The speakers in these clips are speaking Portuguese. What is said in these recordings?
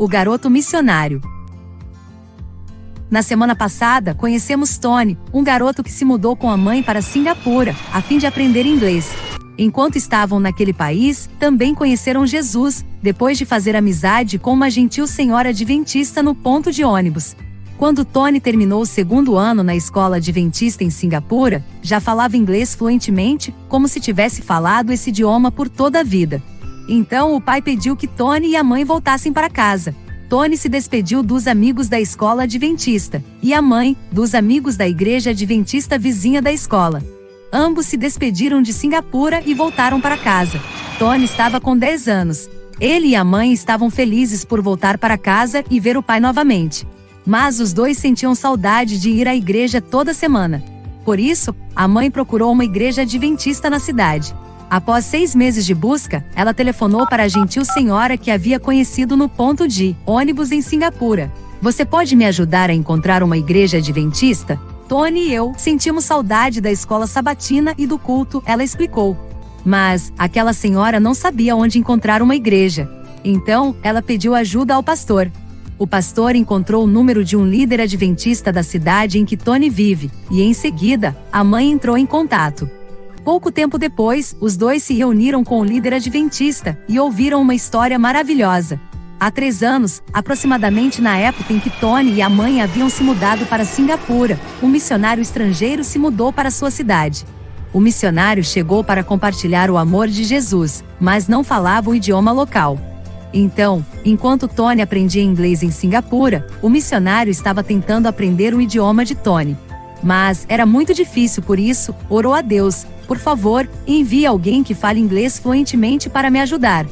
O garoto missionário. Na semana passada, conhecemos Tony, um garoto que se mudou com a mãe para Singapura, a fim de aprender inglês. Enquanto estavam naquele país, também conheceram Jesus, depois de fazer amizade com uma gentil senhora adventista no ponto de ônibus. Quando Tony terminou o segundo ano na escola adventista em Singapura, já falava inglês fluentemente, como se tivesse falado esse idioma por toda a vida. Então o pai pediu que Tony e a mãe voltassem para casa. Tony se despediu dos amigos da escola adventista, e a mãe, dos amigos da igreja adventista vizinha da escola. Ambos se despediram de Singapura e voltaram para casa. Tony estava com 10 anos. Ele e a mãe estavam felizes por voltar para casa e ver o pai novamente. Mas os dois sentiam saudade de ir à igreja toda semana. Por isso, a mãe procurou uma igreja adventista na cidade. Após 6 meses de busca, ela telefonou para a gentil senhora que havia conhecido no ponto de ônibus em Singapura. Você pode me ajudar a encontrar uma igreja adventista? Tony e eu sentimos saudade da escola sabatina e do culto, ela explicou. Mas aquela senhora não sabia onde encontrar uma igreja. Então, ela pediu ajuda ao pastor. O pastor encontrou o número de um líder adventista da cidade em que Tony vive, e em seguida, a mãe entrou em contato. Pouco tempo depois, os dois se reuniram com o líder adventista e ouviram uma história maravilhosa. Há 3 anos, aproximadamente na época em que Tony e a mãe haviam se mudado para Singapura, um missionário estrangeiro se mudou para sua cidade. O missionário chegou para compartilhar o amor de Jesus, mas não falava o idioma local. Então, enquanto Tony aprendia inglês em Singapura, o missionário estava tentando aprender o idioma de Tony. Mas era muito difícil, por isso, orou a Deus: por favor, envie alguém que fale inglês fluentemente para me ajudar.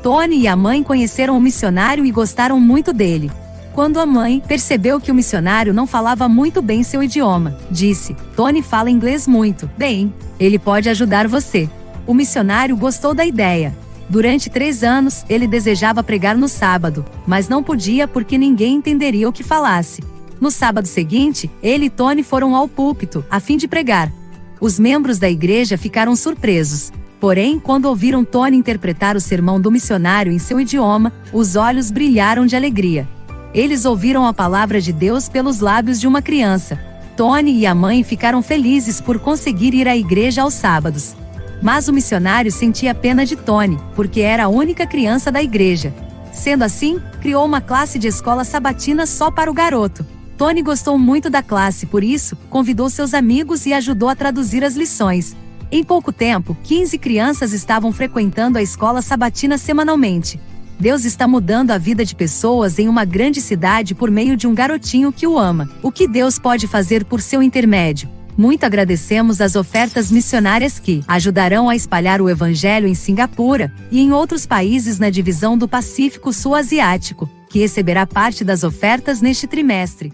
Tony e a mãe conheceram o missionário e gostaram muito dele. Quando a mãe percebeu que o missionário não falava muito bem seu idioma, disse: Tony fala inglês muito bem, ele pode ajudar você. O missionário gostou da ideia. Durante 3 anos, ele desejava pregar no sábado, mas não podia porque ninguém entenderia o que falasse. No sábado seguinte, ele e Tony foram ao púlpito, a fim de pregar. Os membros da igreja ficaram surpresos. Porém, quando ouviram Tony interpretar o sermão do missionário em seu idioma, os olhos brilharam de alegria. Eles ouviram a palavra de Deus pelos lábios de uma criança. Tony e a mãe ficaram felizes por conseguir ir à igreja aos sábados. Mas o missionário sentia pena de Tony, porque era a única criança da igreja. Sendo assim, criou uma classe de escola sabatina só para o garoto. Tony gostou muito da classe, por isso, convidou seus amigos e ajudou a traduzir as lições. Em pouco tempo, 15 crianças estavam frequentando a escola sabatina semanalmente. Deus está mudando a vida de pessoas em uma grande cidade por meio de um garotinho que o ama. O que Deus pode fazer por seu intermédio? Muito agradecemos as ofertas missionárias que ajudarão a espalhar o Evangelho em Singapura e em outros países na divisão do Pacífico Sul Asiático, que receberá parte das ofertas neste trimestre.